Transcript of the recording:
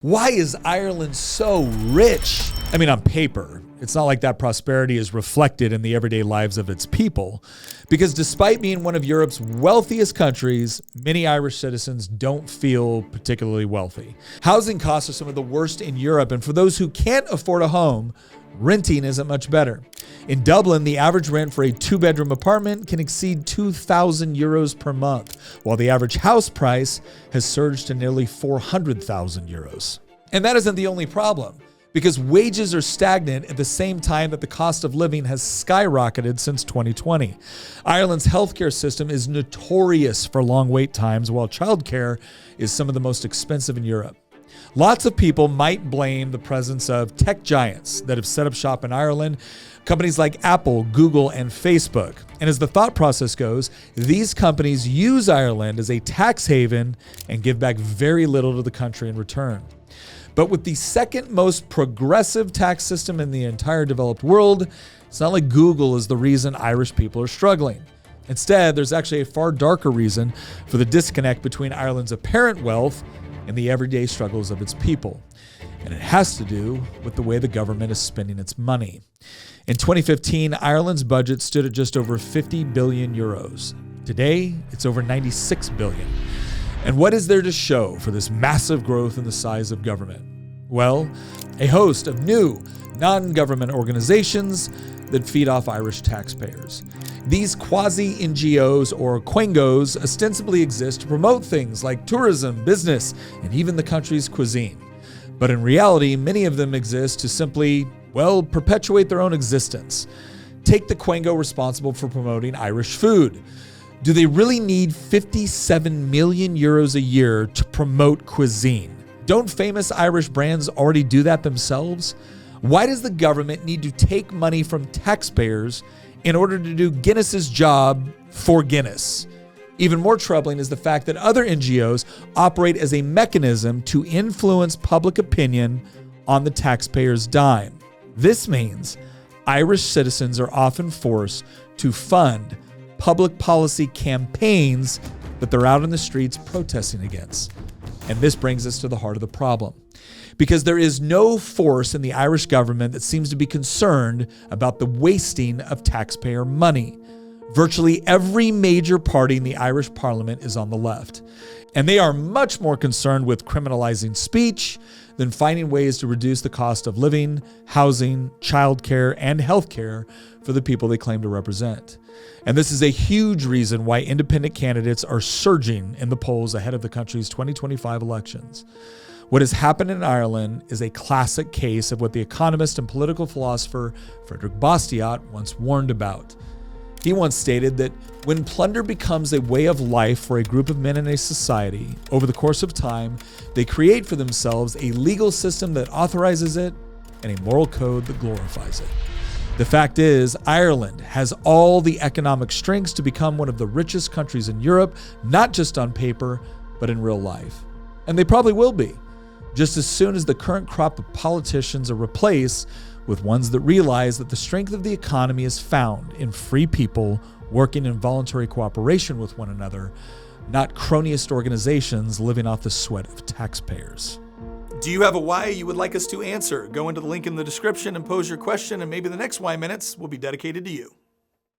Why is Ireland so rich? I mean, on paper, it's not like that prosperity is reflected in the everyday lives of its people, because despite being one of Europe's wealthiest countries, many Irish citizens don't feel particularly wealthy. Housing costs are some of the worst in Europe, and for those who can't afford a home, renting isn't much better. In Dublin, the average rent for a two-bedroom apartment can exceed 2,000 euros per month, while the average house price has surged to nearly 400,000 euros. And that isn't the only problem, because wages are stagnant at the same time that the cost of living has skyrocketed since 2020. Ireland's healthcare system is notorious for long wait times, while childcare is some of the most expensive in Europe. Lots of people might blame the presence of tech giants that have set up shop in Ireland, companies like Apple, Google, and Facebook. And as the thought process goes, these companies use Ireland as a tax haven and give back very little to the country in return. But with the second most progressive tax system in the entire developed world, it's not like Google is the reason Irish people are struggling. Instead, there's actually a far darker reason for the disconnect between Ireland's apparent wealth and the everyday struggles of its people. And it has to do with the way the government is spending its money. In 2015, Ireland's budget stood at just over 50 billion euros. Today, it's over 96 billion. And what is there to show for this massive growth in the size of government? Well, a host of new non-government organizations that feed off Irish taxpayers. These quasi-NGOs or Quangos ostensibly exist to promote things like tourism, business, and even the country's cuisine. But in reality, many of them exist to simply, perpetuate their own existence. Take the Quango responsible for promoting Irish food. Do they really need 57 million euros a year to promote cuisine? Don't famous Irish brands already do that themselves? Why does the government need to take money from taxpayers in order to do Guinness's job for Guinness? Even more troubling is the fact that other NGOs operate as a mechanism to influence public opinion on the taxpayer's dime. This means Irish citizens are often forced to fund public policy campaigns that they're out in the streets protesting against. And this brings us to the heart of the problem. Because there is no force in the Irish government that seems to be concerned about the wasting of taxpayer money. Virtually every major party in the Irish parliament is on the left. And they are much more concerned with criminalizing speech than finding ways to reduce the cost of living, housing, childcare, and healthcare for the people they claim to represent. And this is a huge reason why independent candidates are surging in the polls ahead of the country's 2025 elections. What has happened in Ireland is a classic case of what the economist and political philosopher Frederick Bastiat once warned about. He once stated that when plunder becomes a way of life for a group of men in a society, over the course of time, they create for themselves a legal system that authorizes it and a moral code that glorifies it. The fact is, Ireland has all the economic strengths to become one of the richest countries in Europe, not just on paper, but in real life. And they probably will be, just as soon as the current crop of politicians are replaced with ones that realize that the strength of the economy is found in free people working in voluntary cooperation with one another, not cronyist organizations living off the sweat of taxpayers. Do you have a why you would like us to answer? Go into the link in the description and pose your question, and maybe the next Why Minutes will be dedicated to you.